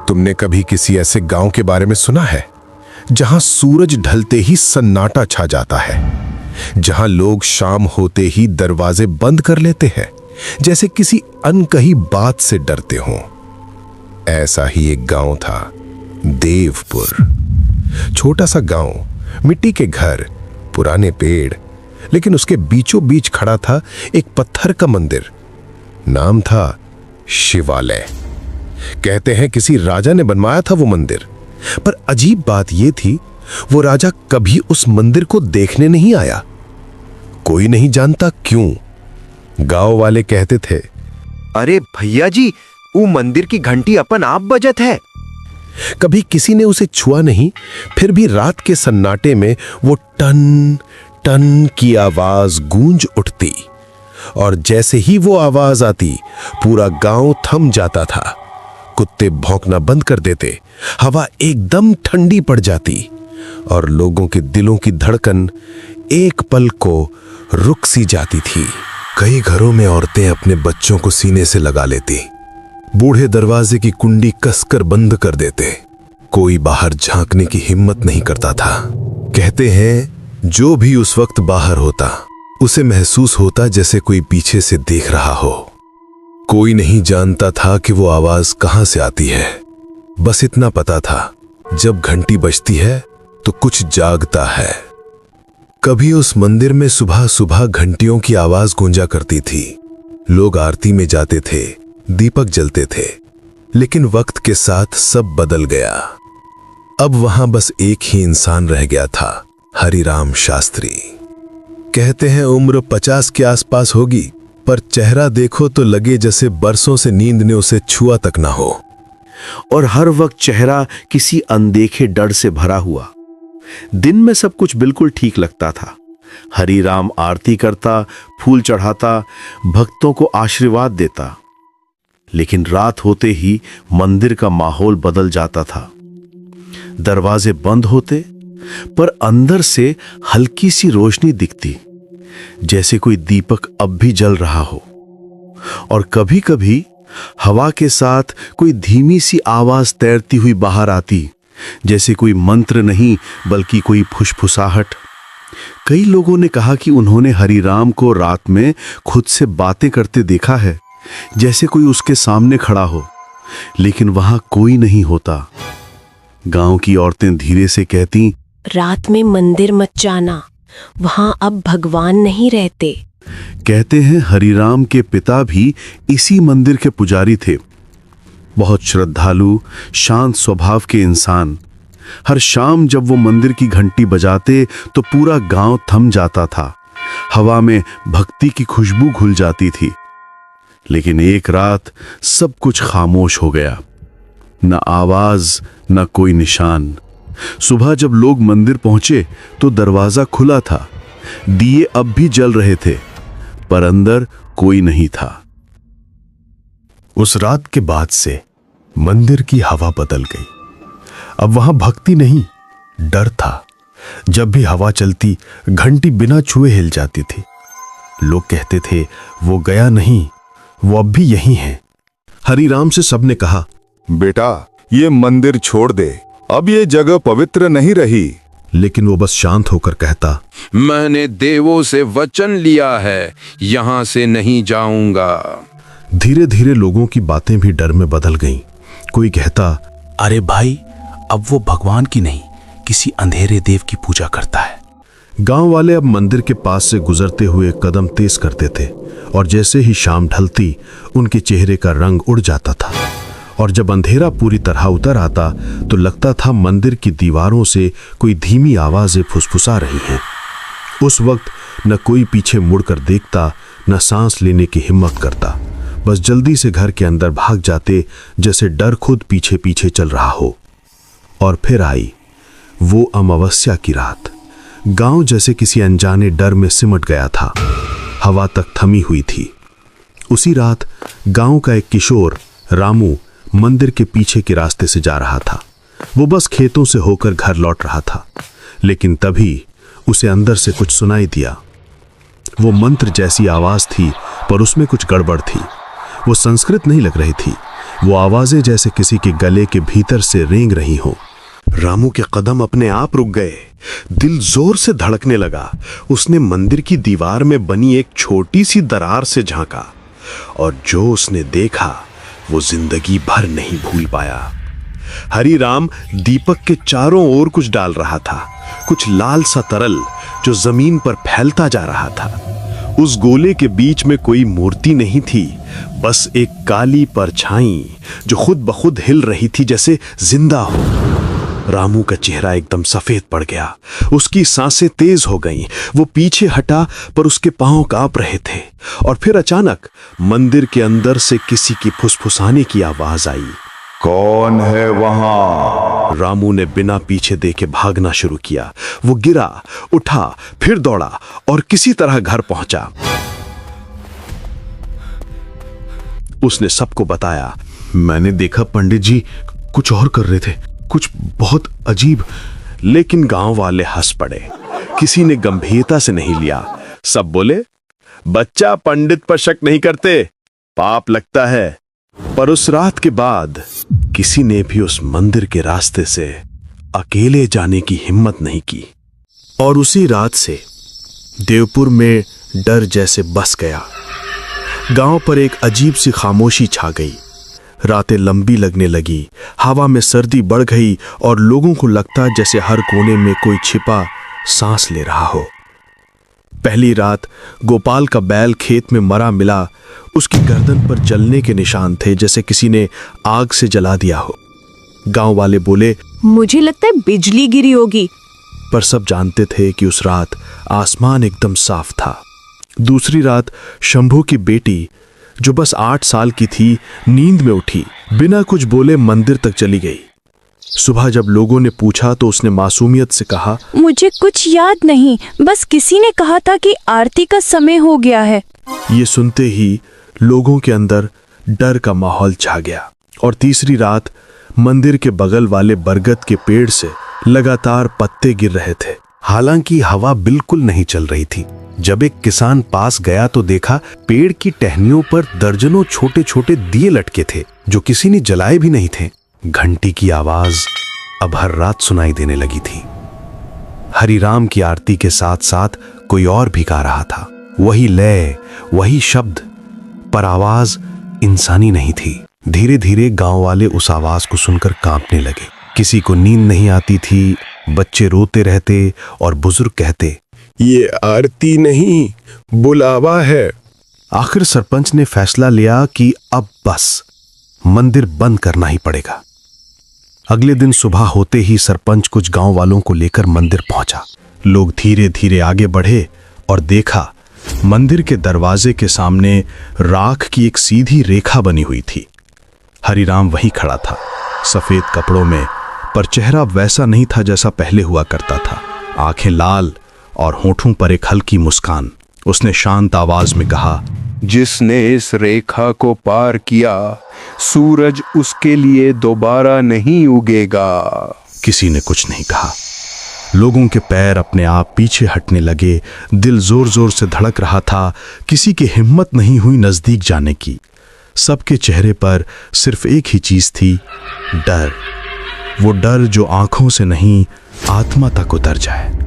तुमने कभी किसी ऐसे गांव के बारे में सुना है जहां सूरज ढलते ही सन्नाटा छा जाता है, जहां लोग शाम होते ही दरवाजे बंद कर लेते हैं जैसे किसी अनकही बात से डरते हों? ऐसा ही एक गांव था, देवपुर। छोटा सा गांव, मिट्टी के घर, पुराने पेड़, लेकिन उसके बीचों बीच खड़ा था एक पत्थर का मंदिर। नाम था शिवालय। कहते हैं किसी राजा ने बनवाया था वो मंदिर, पर अजीब बात यह थी वो राजा कभी उस मंदिर को देखने नहीं आया। कोई नहीं जानता क्यों। गांव वाले कहते थे, अरे भैया जी, वो मंदिर की घंटी अपन आप बजत है। कभी किसी ने उसे छुआ नहीं, फिर भी रात के सन्नाटे में वो टन टन की आवाज गूंज उठती, और जैसे ही वो आवाज आती पूरा गांव थम जाता था। कुत्ते भौंकना बंद कर देते, हवा एकदम ठंडी पड़ जाती, और लोगों के दिलों की धड़कन एक पल को रुक सी जाती थी। कई घरों में औरतें अपने बच्चों को सीने से लगा लेती, बूढ़े दरवाजे की कुंडी कसकर बंद कर देते। कोई बाहर झांकने की हिम्मत नहीं करता था। कहते हैं जो भी उस वक्त बाहर होता उसे महसूस होता जैसे कोई पीछे से देख रहा हो। कोई नहीं जानता था कि वो आवाज कहां से आती है। बस इतना पता था, जब घंटी बजती है तो कुछ जागता है। कभी उस मंदिर में सुबह सुबह घंटियों की आवाज गूंजा करती थी। लोग आरती में जाते थे, दीपक जलते थे, लेकिन वक्त के साथ सब बदल गया। अब वहां बस एक ही इंसान रह गया था, हरिराम शास्त्री। कहते हैं उम्र 50 के आसपास होगी, पर चेहरा देखो तो लगे जैसे बरसों से नींद ने उसे छुआ तक ना हो। और हर वक्त चेहरा किसी अनदेखे डर से भरा हुआ। दिन में सब कुछ बिल्कुल ठीक लगता था। हरिराम आरती करता, फूल चढ़ाता, भक्तों को आशीर्वाद देता। लेकिन रात होते ही मंदिर का माहौल बदल जाता था। दरवाजे बंद होते, पर अंदर से हल्की सी रोशनी दिखती, जैसे कोई दीपक अब भी जल रहा हो। और कभी कभी हवा के साथ कोई धीमी सी आवाज तैरती हुई बाहर आती, जैसे कोई मंत्र नहीं बल्कि कोई फुसफुसाहट। कई लोगों ने कहा कि उन्होंने हरिराम को रात में खुद से बातें करते देखा है, जैसे कोई उसके सामने खड़ा हो, लेकिन वहां कोई नहीं होता। गांव की औरतें धीरे से कहती, रात में मंदिर मत जाना, वहां अब भगवान नहीं रहते। कहते हैं हरिराम के पिता भी इसी मंदिर के पुजारी थे। बहुत श्रद्धालु, शांत स्वभाव के इंसान। हर शाम जब वो मंदिर की घंटी बजाते तो पूरा गांव थम जाता था। हवा में भक्ति की खुशबू घुल जाती थी। लेकिन एक रात सब कुछ खामोश हो गया। न आवाज, न कोई निशान। सुबह जब लोग मंदिर पहुंचे तो दरवाजा खुला था। दिए अब भी जल रहे थे, पर अंदर कोई नहीं था। उस रात के बाद से मंदिर की हवा बदल गई। अब वहां भक्ति नहीं, डर था। जब भी हवा चलती, घंटी बिना छुए हिल जाती थी। लोग कहते थे वो गया नहीं, वो अब भी यहीं है। हरिराम से सबने कहा, बेटा ये मंदिर छोड़ दे, अब ये जगह पवित्र नहीं रही। लेकिन वो बस शांत होकर कहता, मैंने देवों से वचन लिया है, यहां से नहीं जाऊंगा। धीरे धीरे लोगों की बातें भी डर में बदल गईं। कोई कहता, अरे भाई, अब वो भगवान की नहीं, किसी अंधेरे देव की पूजा करता है। गांव वाले अब मंदिर के पास से गुजरते हुए कदम तेज करते थे, और जैसे ही शाम ढलती उनके चेहरे का रंग उड़ जाता था। और जब अंधेरा पूरी तरह उतर आता तो लगता था मंदिर की दीवारों से कोई धीमी आवाजें फुसफुसा रही हैं। उस वक्त न कोई पीछे मुड़कर देखता, न सांस लेने की हिम्मत करता। बस जल्दी से घर के अंदर भाग जाते, जैसे डर खुद पीछे पीछे चल रहा हो। और फिर आई वो अमावस्या की रात। गांव जैसे किसी अनजाने डर में सिमट गया था। हवा तक थमी हुई थी। उसी रात गांव का एक किशोर रामू मंदिर के पीछे के रास्ते से जा रहा था। वो बस खेतों से होकर घर लौट रहा था, लेकिन तभी उसे अंदर से कुछ सुनाई दिया। वो मंत्र जैसी आवाज थी, पर उसमें कुछ गड़बड़ थी। वो संस्कृत नहीं लग रही थी, वो आवाजें जैसे किसी के गले के भीतर से रेंग रही हों। रामू के कदम अपने आप रुक गए। दिल जोर से धड़कने लगा। उसने मंदिर की दीवार में बनी एक छोटी सी दरार से झांका और जो उसने देखा वो जिंदगी भर नहीं भूल पाया। हरिराम दीपक के चारों ओर कुछ डाल रहा था, कुछ लाल सा तरल जो जमीन पर फैलता जा रहा था। उस गोले के बीच में कोई मूर्ति नहीं थी, बस एक काली परछाई जो खुद ब खुद हिल रही थी जैसे जिंदा हो। रामू का चेहरा एकदम सफेद पड़ गया, उसकी सांसें तेज हो गईं। वो पीछे हटा पर उसके पांव कांप रहे थे। और फिर अचानक मंदिर के अंदर से किसी की फुसफुसाने की आवाज आई। कौन है वहां? रामू ने बिना पीछे देखे भागना शुरू किया। वो गिरा, उठा, फिर दौड़ा और किसी तरह घर पहुंचा। उसने सबको बताया, मैंने देखा पंडित जी कुछ और कर रहे थे, कुछ बहुत अजीब। लेकिन गांव वाले हंस पड़े। किसी ने गंभीरता से नहीं लिया। सब बोले, बच्चा पंडित पर शक नहीं करते, पाप लगता है। पर उस रात के बाद किसी ने भी उस मंदिर के रास्ते से अकेले जाने की हिम्मत नहीं की। और उसी रात से देवपुर में डर जैसे बस गया। गांव पर एक अजीब सी खामोशी छा गई। रातें लंबी लगने लगी, हवा में सर्दी बढ़ गई और लोगों को लगता जैसे हर कोने में कोई छिपा सांस ले रहा हो। पहली रात गोपाल का बैल खेत में मरा मिला। उसकी गर्दन पर जलने के निशान थे, जैसे किसी ने आग से जला दिया हो। गांव वाले बोले, मुझे लगता है बिजली गिरी होगी। पर सब जानते थे कि उस रात आसमान एकदम साफ था। दूसरी रात शंभू की बेटी, जो बस 8 साल की थी, नींद में उठी, बिना कुछ बोले मंदिर तक चली गई। सुबह जब लोगों ने पूछा तो उसने मासूमियत से कहा, मुझे कुछ याद नहीं, बस किसी ने कहा था कि आरती का समय हो गया है। ये सुनते ही लोगों के अंदर डर का माहौल छा गया। और तीसरी रात मंदिर के बगल वाले बरगद के पेड़ से लगातार पत्ते गिर रहे थे। हालांकि हवा बिल्कुल नहीं चल रही थी। जब एक किसान पास गया तो देखा पेड़ की टहनियों पर दर्जनों छोटे छोटे दिए लटके थे, जो किसी ने जलाए भी नहीं थे। घंटी की आवाज अब हर रात सुनाई देने लगी थी। हरिराम की आरती के साथ साथ कोई और भी गा रहा था। वही लय, वही शब्द, पर आवाज इंसानी नहीं थी। धीरे धीरे गांव वाले उस आवाज को सुनकर कांपने लगे। किसी को नींद नहीं आती थी, बच्चे रोते रहते और बुजुर्ग कहते, ये आरती नहीं, बुलावा है। आखिर सरपंच ने फैसला लिया कि अब बस मंदिर बंद करना ही पड़ेगा। अगले दिन सुबह होते ही सरपंच कुछ गांव वालों को लेकर मंदिर पहुंचा। लोग धीरे धीरे आगे बढ़े और देखा मंदिर के दरवाजे के सामने राख की एक सीधी रेखा बनी हुई थी। हरिराम वहीं खड़ा था, सफेद कपड़ों में, पर चेहरा वैसा नहीं था जैसा पहले हुआ करता था। आंखें लाल और होठों पर एक हल्की मुस्कान। उसने शांत आवाज में कहा, जिसने इस रेखा को पार किया, सूरज उसके लिए दोबारा नहीं उगेगा। किसी ने कुछ नहीं कहा। लोगों के पैर अपने आप पीछे हटने लगे। दिल जोर जोर से धड़क रहा था। किसी की हिम्मत नहीं हुई नजदीक जाने की। सबके चेहरे पर सिर्फ एक ही चीज थी, डर। वो डर जो आंखों से नहीं, आत्मा तक उतर जाए।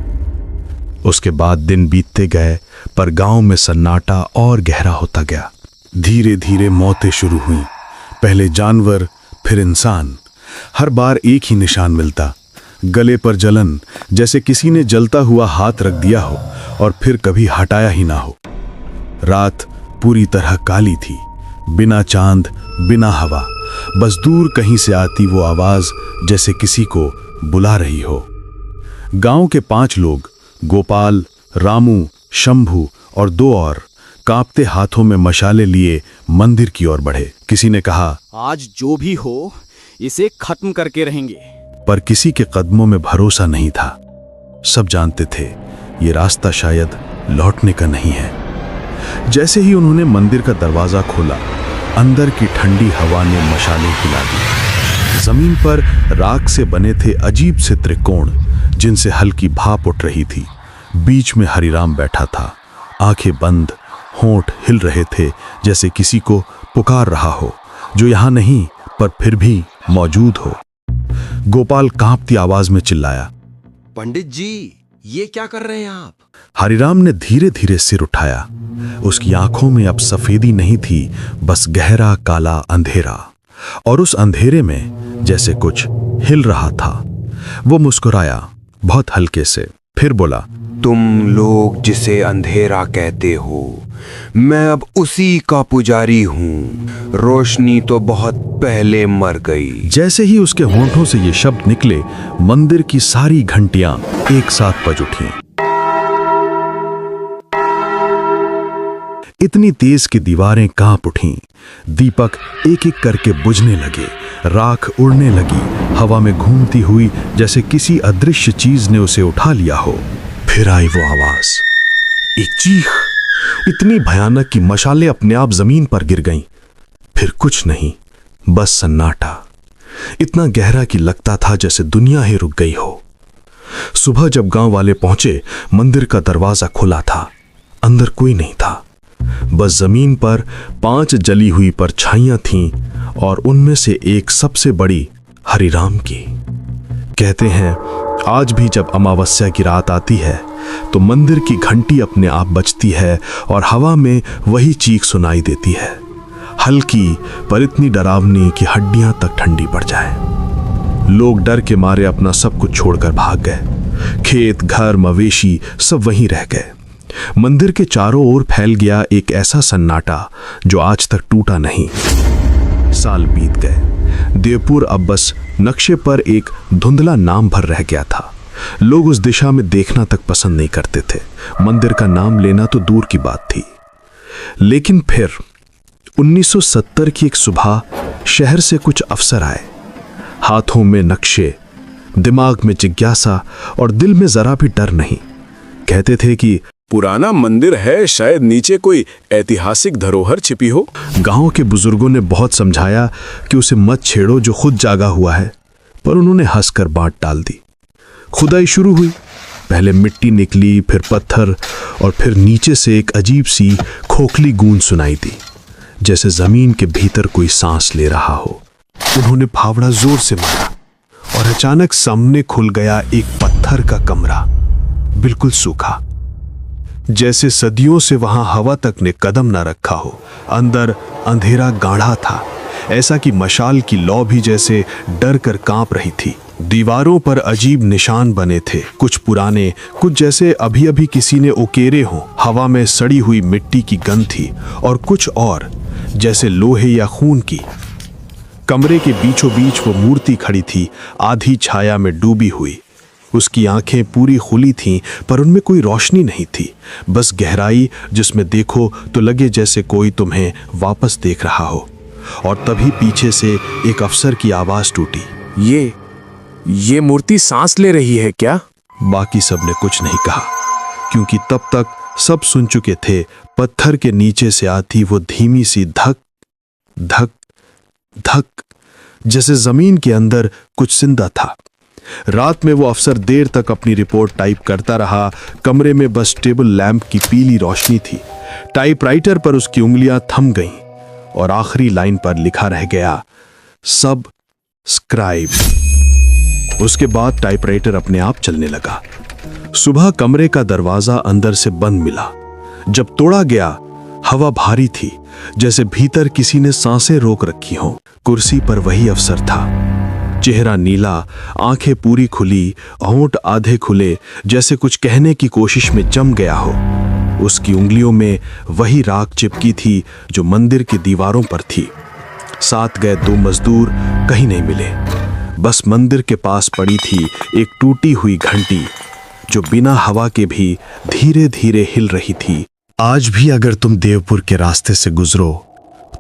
उसके बाद दिन बीतते गए, पर गांव में सन्नाटा और गहरा होता गया। धीरे धीरे मौतें शुरू हुईं। पहले जानवर, फिर इंसान। हर बार एक ही निशान मिलता, गले पर जलन, जैसे किसी ने जलता हुआ हाथ रख दिया हो और फिर कभी हटाया ही ना हो। रात पूरी तरह काली थी, बिना चांद, बिना हवा, बस दूर कहीं से आती वो आवाज जैसे किसी को बुला रही हो। गांव के 5 लोग, गोपाल, रामू, शंभू और 2 और, कांपते हाथों में मशाले लिए मंदिर की ओर बढ़े। किसी ने कहा, आज जो भी हो इसे खत्म करके रहेंगे। पर किसी के कदमों में भरोसा नहीं था। सब जानते थे ये रास्ता शायद लौटने का नहीं है। जैसे ही उन्होंने मंदिर का दरवाजा खोला, अंदर की ठंडी हवा ने मशालें हिला दी। जमीन पर राख से बने थे अजीब से त्रिकोण, जिनसे हल्की भाप उठ रही थी। बीच में हरिराम बैठा था, आंखें बंद, होंठ हिल रहे थे जैसे किसी को पुकार रहा हो, जो यहां नहीं पर फिर भी मौजूद हो। गोपाल कांपती आवाज में चिल्लाया, पंडित जी, ये क्या कर रहे हैं आप? हरिराम ने धीरे धीरे सिर उठाया। उसकी आंखों में अब सफेदी नहीं थी, बस गहरा काला अंधेरा, और उस अंधेरे में जैसे कुछ हिल रहा था। वो मुस्कुराया बहुत हल्के से, फिर बोला, तुम लोग जिसे अंधेरा कहते हो, मैं अब उसी का पुजारी हूं। रोशनी तो बहुत पहले मर गई। जैसे ही उसके होंठों से ये शब्द निकले, मंदिर की सारी घंटियां एक साथ बज उठी। इतनी तेज कि दीवारें कांप उठीं। दीपक एक एक करके बुझने लगे, राख उड़ने लगी, हवा में घूमती हुई, जैसे किसी अदृश्य चीज ने उसे उठा लिया हो। फिर आई वो आवाज, एक चीख, इतनी भयानक कि मशालें अपने आप जमीन पर गिर गईं। फिर कुछ नहीं, बस सन्नाटा, इतना गहरा कि लगता था जैसे दुनिया ही रुक गई हो। सुबह जब गांव वाले पहुंचे, मंदिर का दरवाजा खुला था। अंदर कोई नहीं था, बस जमीन पर 5 जली हुई परछाइयां थीं, और उनमें से एक सबसे बड़ी हरिराम की। कहते हैं आज भी जब अमावस्या की रात आती है तो मंदिर की घंटी अपने आप बजती है और हवा में वही चीख सुनाई देती है, हल्की पर इतनी डरावनी कि हड्डियां तक ठंडी पड़ जाए। लोग डर के मारे अपना सब कुछ छोड़कर भाग गए। खेत, घर, मवेशी सब वहीं रह गए। मंदिर के चारों ओर फैल गया एक ऐसा सन्नाटा जो आज तक टूटा नहीं। साल बीत गए। देवपुर अब बस नक्शे पर एक धुंधला नाम भर रह गया था। लोग उस दिशा में देखना तक पसंद नहीं करते थे। मंदिर का नाम लेना तो दूर की बात थी। लेकिन फिर 1970 की एक सुबह शहर से कुछ अफसर आए, हाथों में नक्शे, दिमाग में जिज्ञासा और दिल में जरा भी डर नहीं। कहते थे कि पुराना मंदिर है, शायद नीचे कोई ऐतिहासिक धरोहर छिपी हो। गांव के बुजुर्गों ने बहुत समझाया कि उसे मत छेड़ो जो खुद जागा हुआ है, पर उन्होंने हंसकर बात डाल दी। खुदाई शुरू हुई। पहले मिट्टी निकली, फिर पत्थर, और फिर नीचे से एक अजीब सी खोखली गूंज सुनाई दी, जैसे जमीन के भीतर कोई सांस ले रहा हो। उन्होंने फावड़ा जोर से मारा और अचानक सामने खुल गया एक पत्थर का कमरा, बिल्कुल सूखा, जैसे सदियों से वहां हवा तक ने कदम न रखा हो। अंदर अंधेरा गाढ़ा था, ऐसा कि मशाल की लौ भी जैसे डर कर कांप रही थी। दीवारों पर अजीब निशान बने थे, कुछ पुराने, कुछ जैसे अभी अभी किसी ने उकेरे हों। हवा में सड़ी हुई मिट्टी की गंध थी, और कुछ और जैसे लोहे या खून की। कमरे के बीचों बीच वो मूर्ति खड़ी थी, आधी छाया में डूबी हुई। उसकी आंखें पूरी खुली थीं, पर उनमें कोई रोशनी नहीं थी, बस गहराई जिसमें देखो तो लगे जैसे कोई तुम्हें वापस देख रहा हो। और तभी पीछे से एक अफसर की आवाज टूटी, ये मूर्ति सांस ले रही है क्या? बाकी सबने कुछ नहीं कहा, क्योंकि तब तक सब सुन चुके थे। पत्थर के नीचे से आती वो धीमी सी धक धक धक, जैसे जमीन के अंदर कुछ जिंदा था। रात में वो अफसर देर तक अपनी रिपोर्ट टाइप करता रहा। कमरे में बस टेबल लैंप की पीली रोशनी थी। टाइपराइटर पर उसकी उंगलियां थम गईं, और आखिरी लाइन पर लिखा रह गया, सब स्क्राइब। उसके बाद टाइपराइटर अपने आप चलने लगा। सुबह कमरे का दरवाजा अंदर से बंद मिला। जब तोड़ा गया, हवा भारी थी, जैसे भीतर किसी ने सांसें रोक रखी हों। कुर्सी पर वही अफसर था, चेहरा नीला, आंखें पूरी खुली, होंठ आधे खुले, जैसे कुछ कहने की कोशिश में जम गया हो। उसकी उंगलियों में वही राख चिपकी थी जो मंदिर की दीवारों पर थी। साथ गए 2 मजदूर कहीं नहीं मिले। बस मंदिर के पास पड़ी थी एक टूटी हुई घंटी, जो बिना हवा के भी धीरे धीरे हिल रही थी। आज भी अगर तुम देवपुर के रास्ते से गुजरो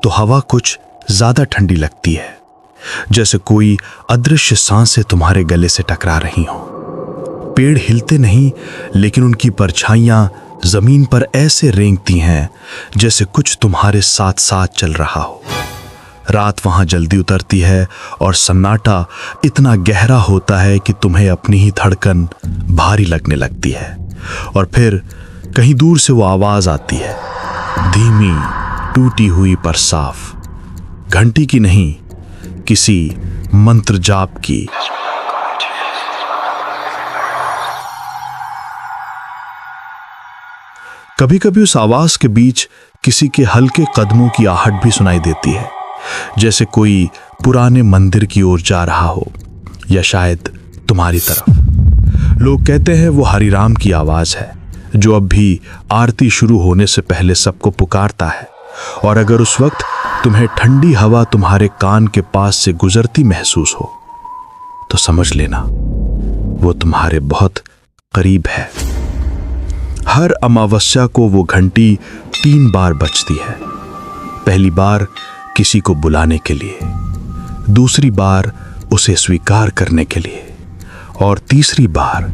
तो हवा कुछ ज्यादा ठंडी लगती है, जैसे कोई अदृश्य सांसें तुम्हारे गले से टकरा रही हों। पेड़ हिलते नहीं, लेकिन उनकी परछाइयां जमीन पर ऐसे रेंगती हैं जैसे कुछ तुम्हारे साथ साथ चल रहा हो। रात वहां जल्दी उतरती है और सन्नाटा इतना गहरा होता है कि तुम्हें अपनी ही धड़कन भारी लगने लगती है। और फिर कहीं दूर से वो आवाज आती है, धीमी, टूटी हुई पर साफ, घंटी की नहीं, किसी मंत्र जाप की। कभी कभी उस आवाज के बीच किसी के हल्के कदमों की आहट भी सुनाई देती है, जैसे कोई पुराने मंदिर की ओर जा रहा हो, या शायद तुम्हारी तरफ। लोग कहते हैं वो हरिराम की आवाज है, जो अब भी आरती शुरू होने से पहले सबको पुकारता है। और अगर उस वक्त तुम्हें ठंडी हवा तुम्हारे कान के पास से गुजरती महसूस हो, तो समझ लेना वो तुम्हारे बहुत करीब है। हर अमावस्या को वो घंटी 3 बार बजती है। पहली बार किसी को बुलाने के लिए, दूसरी बार उसे स्वीकार करने के लिए, और तीसरी बार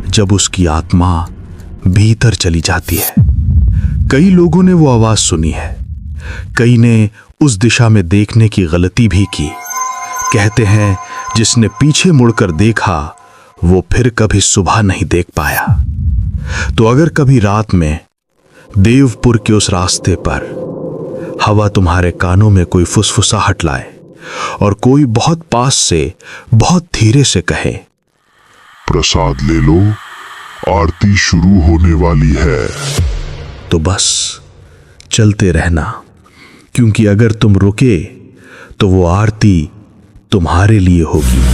जब उसकी आत्मा भीतर चली जाती है। कई लोगों ने वो आवाज सुनी है, कई ने उस दिशा में देखने की गलती भी की। कहते हैं जिसने पीछे मुड़कर देखा वो फिर कभी सुबह नहीं देख पाया। तो अगर कभी रात में देवपुर के उस रास्ते पर हवा तुम्हारे कानों में कोई फुसफुसाहट लाए और कोई बहुत पास से बहुत धीरे से कहे, प्रसाद ले लो, आरती शुरू होने वाली है, तो बस चलते रहना, क्योंकि अगर तुम रुके तो वो आरती तुम्हारे लिए होगी।